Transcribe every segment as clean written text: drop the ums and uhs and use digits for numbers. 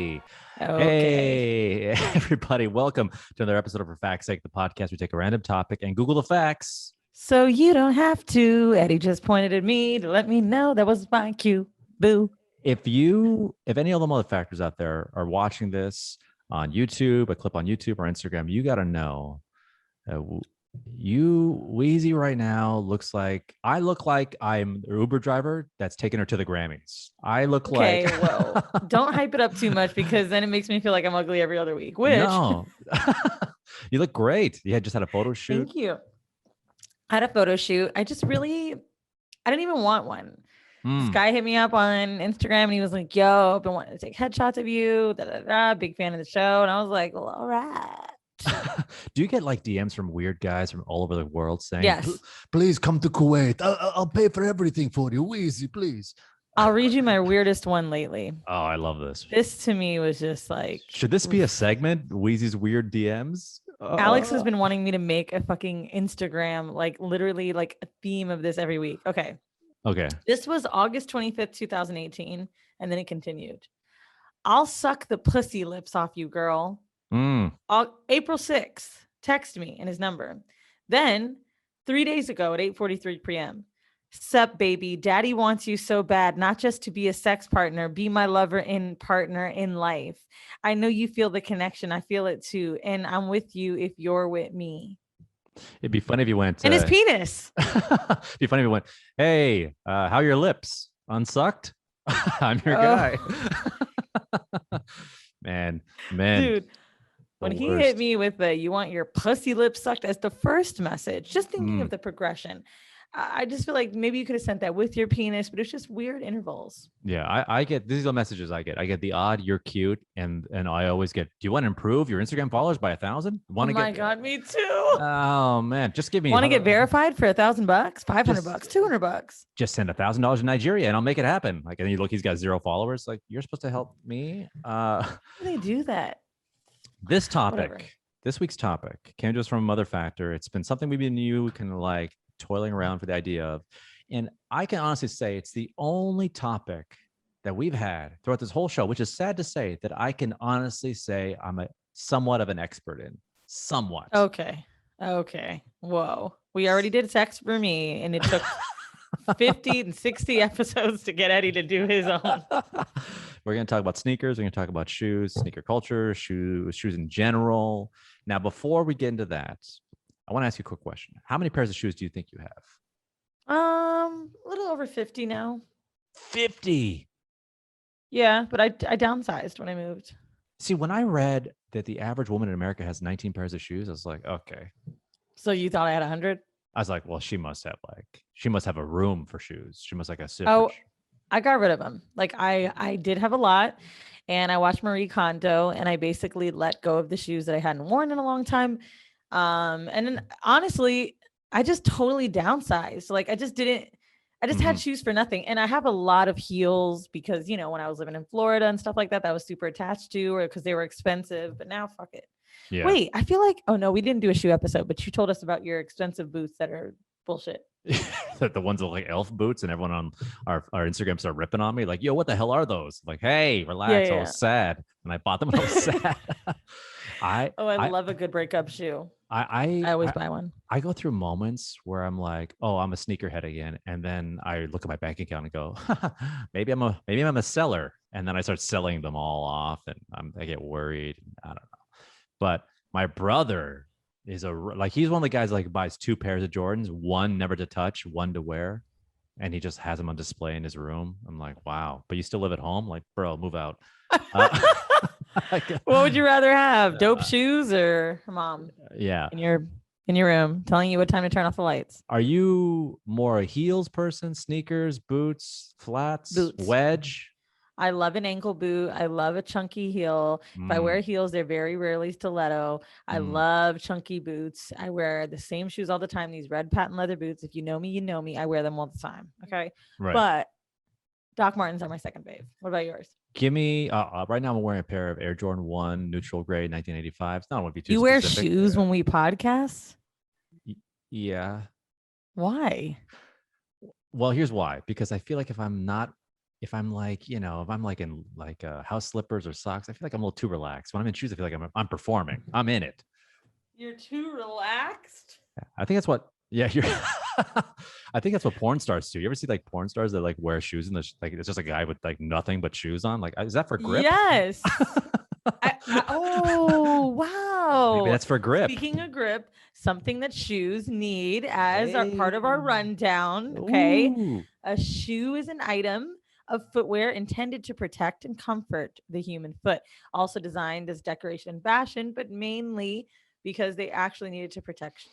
Okay. Hey, everybody, welcome to another episode of For Fact's Sake, the podcast. We take a random topic and Google the facts. So you don't have to. Eddie just pointed at me to let me know that was my cue. Boo. If any of the other factors out there are watching this on YouTube, a clip on YouTube or Instagram, you got to know Wheezy right now I look like I'm the Uber driver that's taking her to the Grammys. I look like well, don't hype it up too much because then it makes me feel like I'm ugly every other week. Which no, you look great. You just had a photo shoot. Thank you. I had a photo shoot. I didn't even want one. This guy hit me up on Instagram and he was like, yo, I've been wanting to take headshots of you. Big fan of the show. And I was like, well, all right. Do you get like DMs from weird guys from all over the world saying, yes, please come to Kuwait. I'll pay for everything for you. Wheezy, please. I'll read you my weirdest one lately. Oh, I love this. This to me was just like, should this be a segment? Wheezy's weird DMs? Alex has been wanting me to make a fucking Instagram, like literally like a theme of this every week. Okay. This was August 25th, 2018. And then it continued. I'll suck the pussy lips off you, girl. April 6th, text me and his number. Then 3 days ago at 8:43 p.m. Sup, baby. Daddy wants you so bad, not just to be a sex partner, be my lover and partner in life. I know you feel the connection. I feel it too. And I'm with you if you're with me. It'd be funny if you went. And his penis. It'd be funny if you went, hey, how are your lips? Unsucked? I'm your guy. Man. Dude. When he hit me with you want your pussy lips sucked as the first message, just thinking of the progression, I just feel like maybe you could have sent that with your penis, but it's just weird intervals. Yeah, I get, these are the messages I get. I get the odd, you're cute, and I always get, do you want to improve your Instagram followers by 1,000? God, me too. Oh man, just give me. Want to get verified for $1,000, $500, $200? Just send $1,000 to Nigeria, and I'll make it happen. Like, and you look, he's got 0 followers. Like, you're supposed to help me. How do they do that? This week's topic came to us from a mother factor. It's been something we've been kind of like toiling around for the idea of. And I can honestly say it's the only topic that we've had throughout this whole show, which is sad to say, that I can honestly say I'm somewhat of an expert in. Somewhat. Okay. Whoa. We already did sex for me, and it took 50 and 60 episodes to get Eddie to do his own. We're going to talk about sneakers. We're going to talk about shoes, sneaker culture, shoes in general. Now, before we get into that, I want to ask you a quick question. How many pairs of shoes do you think you have? A little over 50 now. 50? Yeah, but I downsized when I moved. See, when I read that the average woman in America has 19 pairs of shoes, I was like, okay. So you thought I had 100? I was like, well, she must have a room for shoes. She must like a sip. Oh, I got rid of them. Like I did have a lot, and I watched Marie Kondo, and I basically let go of the shoes that I hadn't worn in a long time. And then honestly, I just totally downsized. Like I just had shoes for nothing. And I have a lot of heels because, when I was living in Florida and stuff like that, I was super attached to, or because they were expensive, but now fuck it. Yeah. Wait, I feel like, oh no, we didn't do a shoe episode, but you told us about your expensive boots that are bullshit. The ones that look like elf boots, and everyone on our Instagram started ripping on me like, yo, what the hell are those? Like, hey, relax. I was sad and I bought them and I was sad. I love a good breakup shoe. I always buy one. I go through moments where I'm like, oh, I'm a sneakerhead again, and then I look at my bank account and go, maybe I'm a seller, and then I start selling them all off, and I get worried. I don't know, but my brother is he's one of the guys that buys 2 pairs of Jordans, one never to touch, one to wear, and he just has them on display in his room. I'm like, wow, but you still live at home? Like, bro, move out. What would you rather have, dope shoes or mom? Yeah, in your room telling you what time to turn off the lights? Are you more a heels person, sneakers, boots, flats, wedge? I love an ankle boot. I love a chunky heel. If I wear heels, they're very rarely stiletto. I love chunky boots. I wear the same shoes all the time. These red patent leather boots. If you know me, you know me. I wear them all the time. Okay. Right. But Doc Martens are my second fave. What about yours? Give me right now. I'm wearing a pair of Air Jordan 1 neutral grade 1985. It's not want to be too. You wear shoes when we podcast? Yeah. Why? Well, here's why. Because I feel like if I'm not if I'm like, you know, if I'm like in like house slippers or socks, I feel like I'm a little too relaxed. When I'm in shoes, I feel like I'm performing. I'm in it. You're too relaxed. I think that's what. Yeah, you're. I think that's what porn stars do. You ever see like porn stars that like wear shoes and like it's just a guy with like nothing but shoes on? Like, is that for grip? Yes. Oh, wow. Maybe that's for grip. Speaking of grip, something that shoes need as our part of our rundown. Okay. Ooh. A shoe is an item of footwear intended to protect and comfort the human foot, also designed as decoration and fashion, but mainly because they actually needed to protect,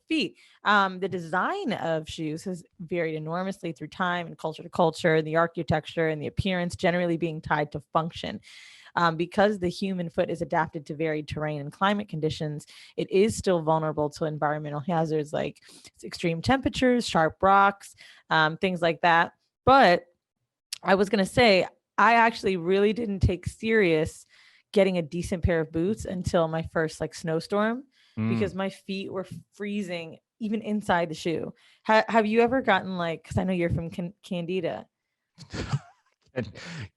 feet. The design of shoes has varied enormously through time and culture to culture, the architecture and the appearance generally being tied to function. Because the human foot is adapted to varied terrain and climate conditions, it is still vulnerable to environmental hazards like extreme temperatures, sharp rocks, things like that. But I was going to say, I actually really didn't take serious getting a decent pair of boots until my first like snowstorm because my feet were freezing even inside the shoe. Have you ever gotten like, because I know you're from Candida.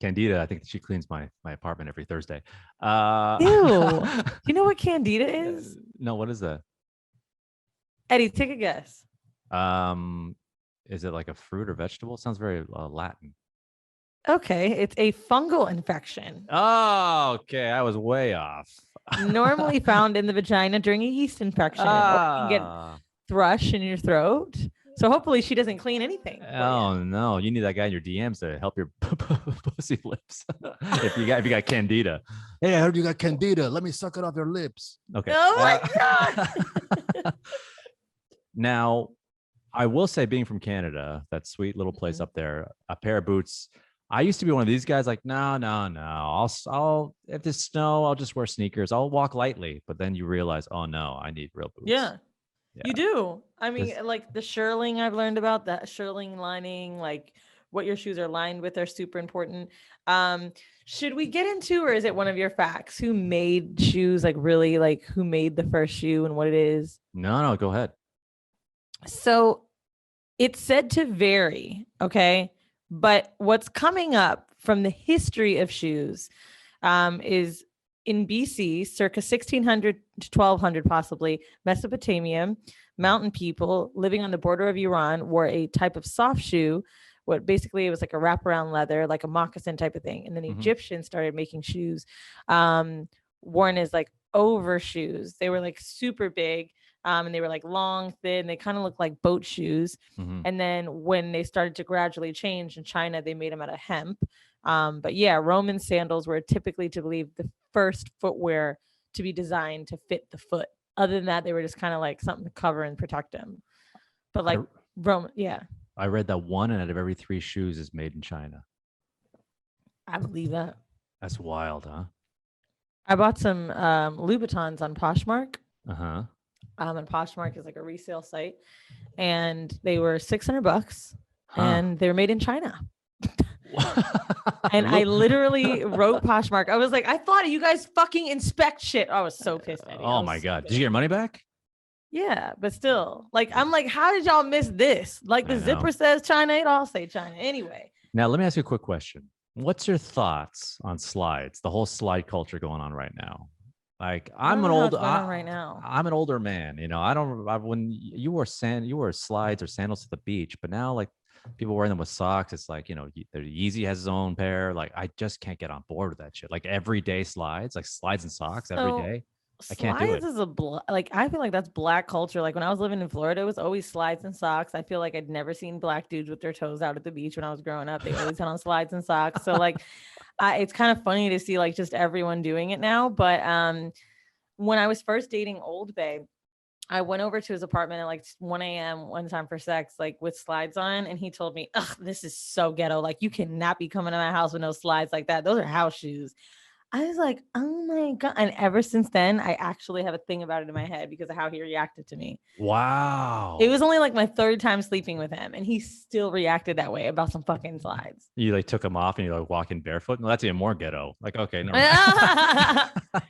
Candida, I think she cleans my apartment every Thursday. Ew. Do you know what Candida is? No, what is that? Eddie, take a guess. Is it like a fruit or vegetable? It sounds very Latin. Okay, it's a fungal infection. Oh, okay. I was way off. Normally found in the vagina during a yeast infection. Or you can get thrush in your throat. So hopefully she doesn't clean anything. Oh no, you need that guy in your DMs to help your pussy lips. if you got Candida. Hey, I heard you got Candida. Let me suck it off your lips. Okay. Oh my God. Now, I will say, being from Canada, that sweet little place up there, a pair of boots. I used to be one of these guys like, no. I'll if there's snow, I'll just wear sneakers. I'll walk lightly. But then you realize, oh no, I need real boots. Yeah. You do. I mean, like the shirling I've learned about, that shirling lining, like what your shoes are lined with are super important. Should we get into, or is it one of your facts? Who made shoes? Like really, like who made the first shoe and what it is? No, go ahead. So it's said to vary. Okay. But what's coming up from the history of shoes is in BC, circa 1600 to 1200, possibly, Mesopotamia, mountain people living on the border of Iran wore a type of soft shoe. What basically it was like a wraparound leather, like a moccasin type of thing. And then Egyptians started making shoes worn as like overshoes. They were like super big. And they were like long, thin. They kind of looked like boat shoes. And then when they started to gradually change in China, they made them out of hemp. But yeah, Roman sandals were typically to believe the first footwear to be designed to fit the foot. Other than that, they were just kind of like something to cover and protect them. But like Roman, yeah. I read that 1 out of every 3 shoes is made in China. I believe that. That's wild, huh? I bought some Louboutins on Poshmark. Uh-huh. And Poshmark is like a resale site, and they were $600, and they were made in China. And I literally wrote Poshmark. I was like, I thought you guys fucking inspect shit. I was so pissed at it. Oh my God. Did you get your money back? Yeah, but still, like, I'm like, how did y'all miss this? Like the zipper says China, it all say China. Anyway. Now, let me ask you a quick question. What's your thoughts on slides? The whole slide culture going on right now. Like I'm an older man, when you wore slides or sandals to the beach, but now like people wearing them with socks, it's like, Yeezy has his own pair. Like I just can't get on board with that shit. Like everyday slides, like slides and socks every day. I can't do it. Slides is I feel like that's black culture. Like when I was living in Florida, it was always slides and socks. I feel like I'd never seen black dudes with their toes out at the beach when I was growing up. They always had on slides and socks. So like, it's kind of funny to see like just everyone doing it now. But when I was first dating Old Bay, I went over to his apartment at like 1 a.m. one time for sex, like with slides on. And he told me, ugh, this is so ghetto. Like you cannot be coming to my house with no slides like that. Those are house shoes. I was like, oh my God. And ever since then, I actually have a thing about it in my head because of how he reacted to me. Wow. It was only like my 3rd time sleeping with him, and he still reacted that way about some fucking slides. You like took them off and you're like walking barefoot? No, that's even more ghetto. Like, okay, no.